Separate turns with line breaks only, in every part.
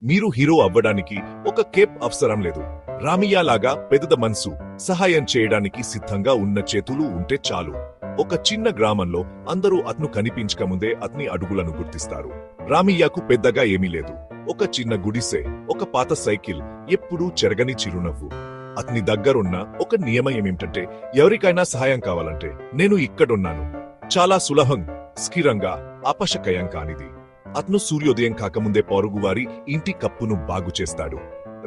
మీరు హీరో అవ్వడానికి ఒక కేప్ అవసరం లేదు. రామయ్య లాగా పెద్ద మనసు, సహాయం చేయడానికి సిద్ధంగా ఉన్న చేతులు ఉంటే చాలు. ఒక చిన్న గ్రామంలో అందరూ అతను కనిపించకముందే అతని అడుగులను గుర్తిస్తారు. రామయ్యకు పెద్దగా ఏమీ లేదు. ఒక చిన్న గుడిసె, ఒక పాత సైకిల్, ఎప్పుడూ చెరగని చిరునవ్వు. అతని దగ్గరున్న ఒక నియమం ఏమిటంటే, ఎవరికైనా సహాయం కావాలంటే నేను ఇక్కడున్నాను. చాలా సులభం, స్థిరంగా, అపశకయం కానిది. అతను సూర్యోదయం కాకముందే పొరుగువారి ఇంటి కప్పును బాగు చేస్తాడు.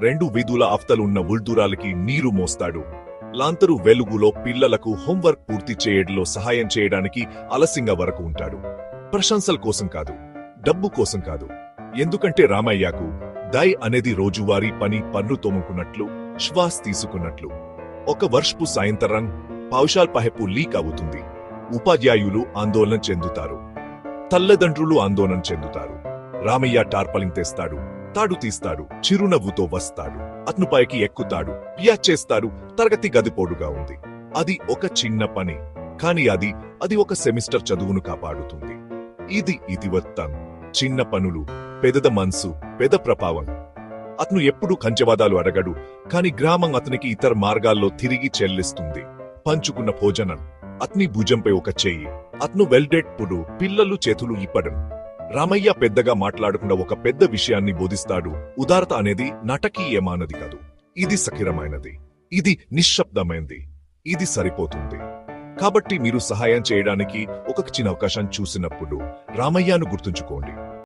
2 వీధుల అవతలున్న ఉల్దూరాలకి నీరు మోస్తాడు. లాంతరు వెలుగులో పిల్లలకు హోంవర్క్ పూర్తి చేయడంలో సహాయం చేయడానికి ఆలస్యంగా వరకు ఉంటాడు. ప్రశంసల కోసం కాదు, డబ్బు కోసం కాదు. ఎందుకంటే రామయ్యకు దయ్ అనేది రోజువారీ పన్ను తోముకున్నట్లు, శ్వాస తీసుకున్నట్లు. ఒక వర్షపు సాయంత్రం పౌషాల్ పైపు లీక్ అవుతుంది. ఉపాధ్యాయులు ఆందోళన చెందుతారు. తల్లిదండ్రులు ఆందోళన చెందుతారు. రామయ్య టార్పలింగ్ తెస్తాడు, తాడు తీస్తాడు, చిరునవ్వుతో వస్తాడు. అతను పైకి ఎక్కుతాడు, పియా చేస్తాడు. తరగతి గది పొడుగా ఉంది. అది ఒక చిన్న పని, కాని అది ఒక సెమిస్టర్ చదువును కాపాడుతుంది. ఇది ఇతివృత్తం. చిన్న పనులు, పెద్ద మనసు, పెద్ద ప్రభావం. అతను ఎప్పుడూ కంచెవాదాలు అడగడు, కాని గ్రామం అతనికి ఇతర మార్గాల్లో తిరిగి చెల్లిస్తుంది. పంచుకున్న భోజనం, అతని భుజంపై ఒక చెయ్యి, అతను వెల్డెప్పుడు పిల్లలు చేతులు ఇప్పడం. రామయ్య పెద్దగా మాట్లాడకుండా ఒక పెద్ద విషయాన్ని బోధిస్తాడు. ఉదారత అనేది నాటకీయమానది కాదు. ఇది సకిరమైనది, ఇది నిశ్శబ్దమైనది, ఇది సరిపోతుంది. కాబట్టి మీరు సహాయం చేయడానికి ఒక చిన్న అవకాశం చూసినప్పుడు రామయ్యను గుర్తుంచుకోండి.